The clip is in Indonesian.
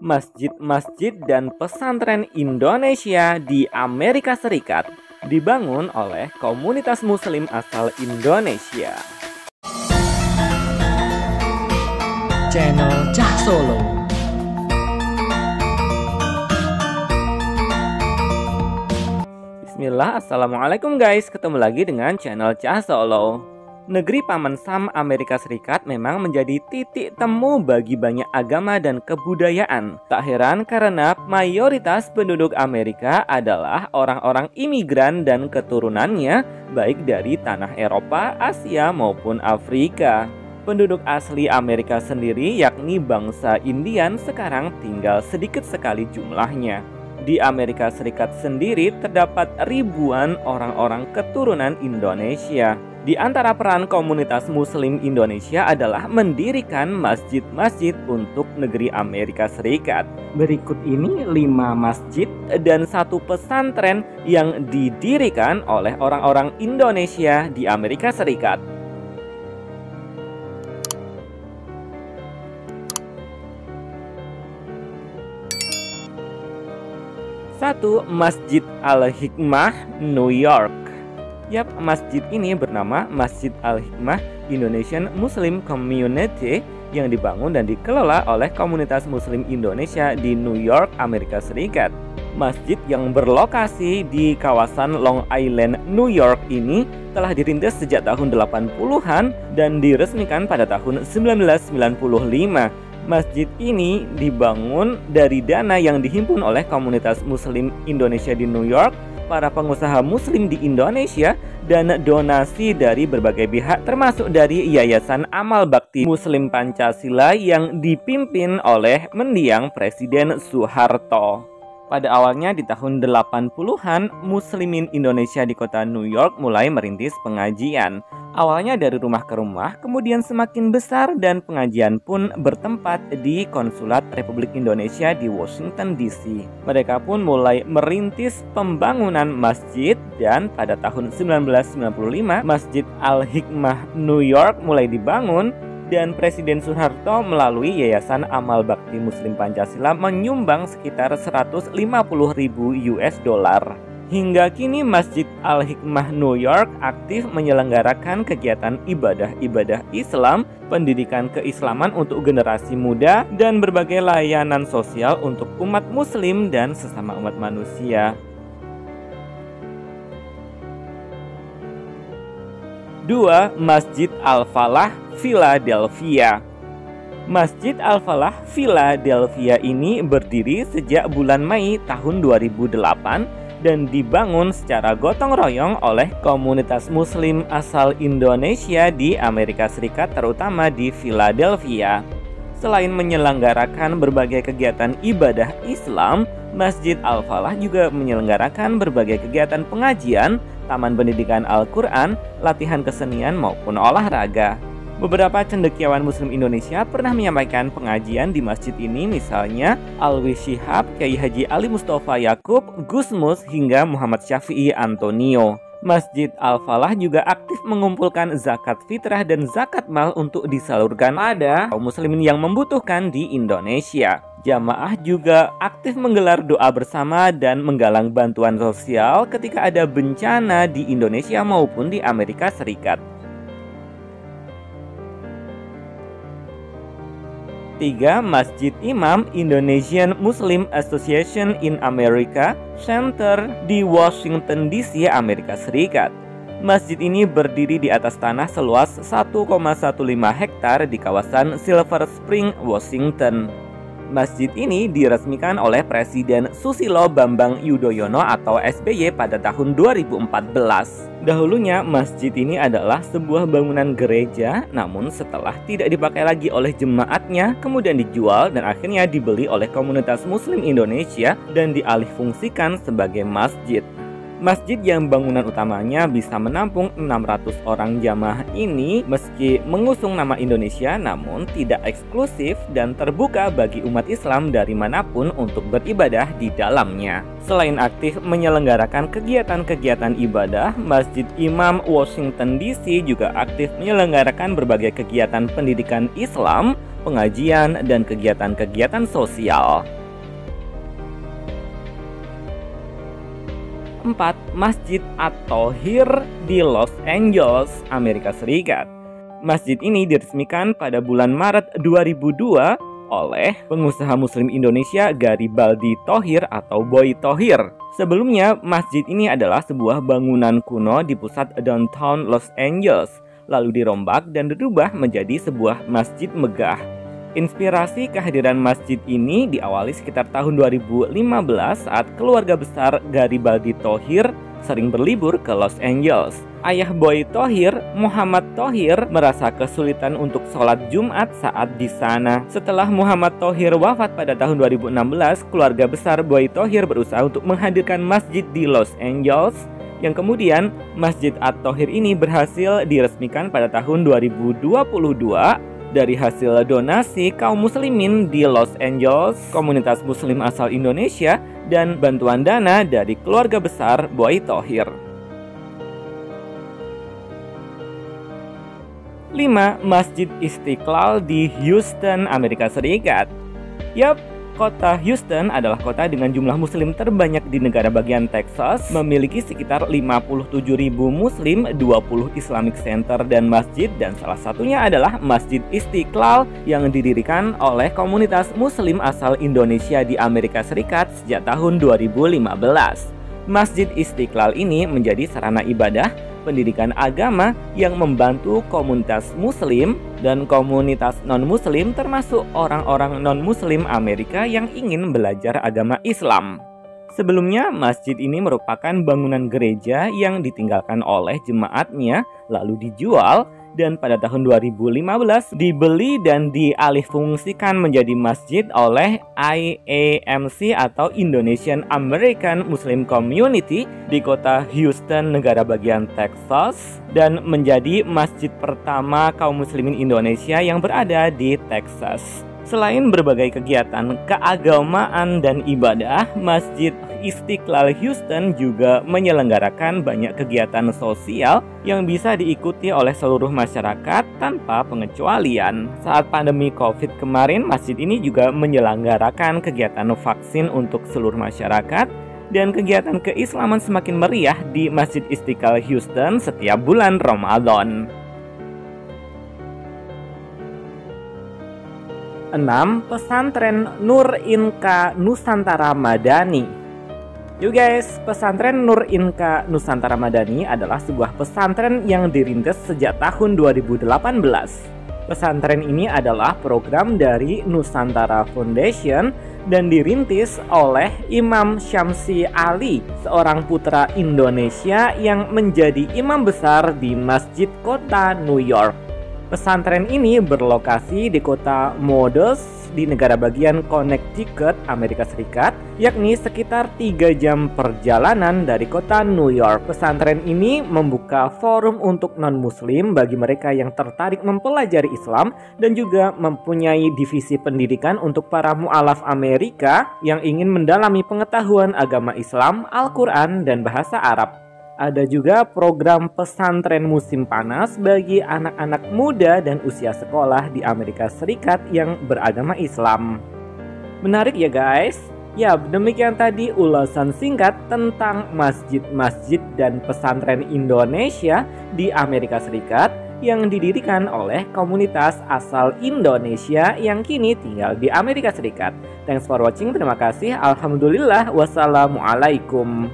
Masjid-masjid dan pesantren Indonesia di Amerika Serikat dibangun oleh komunitas muslim asal Indonesia. Channel Cah Solo. Bismillah, assalamualaikum guys, ketemu lagi dengan channel Cah Solo. Negeri Paman Sam Amerika Serikat memang menjadi titik temu bagi banyak agama dan kebudayaan. Tak heran karena mayoritas penduduk Amerika adalah orang-orang imigran dan keturunannya, baik dari tanah Eropa, Asia maupun Afrika. Penduduk asli Amerika sendiri yakni bangsa Indian sekarang tinggal sedikit sekali jumlahnya. Di Amerika Serikat sendiri terdapat ribuan orang-orang keturunan Indonesia. Di antara peran komunitas muslim Indonesia adalah mendirikan masjid-masjid untuk negeri Amerika Serikat. Berikut ini 5 masjid dan 1 pesantren yang didirikan oleh orang-orang Indonesia di Amerika Serikat. 1. Masjid Al-Hikmah, New York. Yap, masjid ini bernama Masjid Al-Hikmah Indonesian Muslim Community yang dibangun dan dikelola oleh komunitas muslim Indonesia di New York, Amerika Serikat. Masjid yang berlokasi di kawasan Long Island, New York ini telah dirintis sejak tahun 80-an dan diresmikan pada tahun 1995. Masjid ini dibangun dari dana yang dihimpun oleh komunitas muslim Indonesia di New York, para pengusaha muslim di Indonesia, dan donasi dari berbagai pihak termasuk dari Yayasan Amal Bakti Muslim Pancasila yang dipimpin oleh mendiang Presiden Soeharto. Pada awalnya di tahun 80-an, muslimin Indonesia di kota New York mulai merintis pengajian. Awalnya dari rumah ke rumah, kemudian semakin besar dan pengajian pun bertempat di Konsulat Republik Indonesia di Washington DC. Mereka pun mulai merintis pembangunan masjid dan pada tahun 1995 Masjid Al-Hikmah New York mulai dibangun. Dan Presiden Soeharto melalui Yayasan Amal Bakti Muslim Pancasila menyumbang sekitar 150.000 US dollar. Hingga kini Masjid Al-Hikmah New York aktif menyelenggarakan kegiatan ibadah-ibadah Islam, pendidikan keislaman untuk generasi muda, dan berbagai layanan sosial untuk umat muslim dan sesama umat manusia. 2. Masjid Al-Falah, Philadelphia. Masjid Al-Falah, Philadelphia ini berdiri sejak bulan Mei tahun 2008 dan dibangun secara gotong royong oleh komunitas muslim asal Indonesia di Amerika Serikat, terutama di Philadelphia. Selain menyelenggarakan berbagai kegiatan ibadah Islam, Masjid Al-Falah juga menyelenggarakan berbagai kegiatan pengajian, taman pendidikan Al-Quran, latihan kesenian maupun olahraga. Beberapa cendekiawan muslim Indonesia pernah menyampaikan pengajian di masjid ini, misalnya Alwi Shihab, Kiai Haji Ali Mustafa Yakub, Gus Mus, hingga Muhammad Syafi'i Antonio. Masjid Al-Falah juga aktif mengumpulkan zakat fitrah dan zakat mal untuk disalurkan pada kaum muslimin yang membutuhkan di Indonesia. Jamaah juga aktif menggelar doa bersama dan menggalang bantuan sosial ketika ada bencana di Indonesia maupun di Amerika Serikat. 3. Masjid Imam Indonesian Muslim Association in America Center di Washington DC, Amerika Serikat. Masjid ini berdiri di atas tanah seluas 1,15 hektar di kawasan Silver Spring, Washington. Masjid ini diresmikan oleh Presiden Susilo Bambang Yudhoyono atau SBY pada tahun 2014. Dahulunya masjid ini adalah sebuah bangunan gereja, namun setelah tidak dipakai lagi oleh jemaatnya, kemudian dijual dan akhirnya dibeli oleh komunitas muslim Indonesia dan dialihfungsikan sebagai masjid. Masjid yang bangunan utamanya bisa menampung 600 orang jamaah ini meski mengusung nama Indonesia, namun tidak eksklusif dan terbuka bagi umat Islam dari manapun untuk beribadah di dalamnya. Selain aktif menyelenggarakan kegiatan-kegiatan ibadah, Masjid Imam Washington DC juga aktif menyelenggarakan berbagai kegiatan pendidikan Islam, pengajian, dan kegiatan-kegiatan sosial. 4. Masjid At-Thohir di Los Angeles, Amerika Serikat. Masjid ini diresmikan pada bulan Maret 2002 oleh pengusaha Muslim Indonesia Garibaldi Thohir atau Boy Thohir. Sebelumnya, masjid ini adalah sebuah bangunan kuno di pusat downtown Los Angeles, lalu dirombak dan dirubah menjadi sebuah masjid megah. Inspirasi kehadiran masjid ini diawali sekitar tahun 2015 saat keluarga besar Garibaldi Thohir sering berlibur ke Los Angeles. Ayah Boy Thohir, Muhammad Thohir, merasa kesulitan untuk sholat Jumat saat di sana. Setelah Muhammad Thohir wafat pada tahun 2016, keluarga besar Boy Thohir berusaha untuk menghadirkan masjid di Los Angeles, yang kemudian Masjid At-Thohir ini berhasil diresmikan pada tahun 2022 dari hasil donasi kaum muslimin di Los Angeles, komunitas muslim asal Indonesia, dan bantuan dana dari keluarga besar Boy Thohir. 5. Masjid Istiqlal di Houston, Amerika Serikat. Yap, kota Houston adalah kota dengan jumlah muslim terbanyak di negara bagian Texas, memiliki sekitar 57.000 muslim, 20 Islamic Center dan masjid, dan salah satunya adalah Masjid Istiqlal yang didirikan oleh komunitas muslim asal Indonesia di Amerika Serikat sejak tahun 2015. Masjid Istiqlal ini menjadi sarana ibadah, pendidikan agama yang membantu komunitas muslim dan komunitas non-muslim, termasuk orang-orang non-muslim Amerika yang ingin belajar agama Islam. Sebelumnya, masjid ini merupakan bangunan gereja yang ditinggalkan oleh jemaatnya lalu dijual, dan pada tahun 2015 dibeli dan dialihfungsikan menjadi masjid oleh IAMC atau Indonesian American Muslim Community di kota Houston, negara bagian Texas, dan menjadi masjid pertama kaum muslimin Indonesia yang berada di Texas. Selain berbagai kegiatan keagamaan dan ibadah, Masjid Istiqlal Houston juga menyelenggarakan banyak kegiatan sosial yang bisa diikuti oleh seluruh masyarakat tanpa pengecualian. Saat pandemi COVID kemarin, masjid ini juga menyelenggarakan kegiatan vaksin untuk seluruh masyarakat, dan kegiatan keislaman semakin meriah di Masjid Istiqlal Houston setiap bulan Ramadan. 6. Pesantren Nur Inka Nusantara Madani. Yuk guys, pesantren Nur Inka Nusantara Madani adalah sebuah pesantren yang dirintis sejak tahun 2018. Pesantren ini adalah program dari Nusantara Foundation dan dirintis oleh Imam Syamsi Ali, seorang putra Indonesia yang menjadi imam besar di Masjid Kota New York. Pesantren ini berlokasi di kota Modus di negara bagian Connecticut, Amerika Serikat, yakni sekitar 3 jam perjalanan dari kota New York. Pesantren ini membuka forum untuk non-muslim bagi mereka yang tertarik mempelajari Islam, dan juga mempunyai divisi pendidikan untuk para mu'alaf Amerika yang ingin mendalami pengetahuan agama Islam, Al-Quran, dan bahasa Arab. Ada juga program pesantren musim panas bagi anak-anak muda dan usia sekolah di Amerika Serikat yang beragama Islam. Menarik ya guys? Ya, demikian tadi ulasan singkat tentang masjid-masjid dan pesantren Indonesia di Amerika Serikat yang didirikan oleh komunitas asal Indonesia yang kini tinggal di Amerika Serikat. Thanks for watching, terima kasih. Alhamdulillah, wassalamualaikum.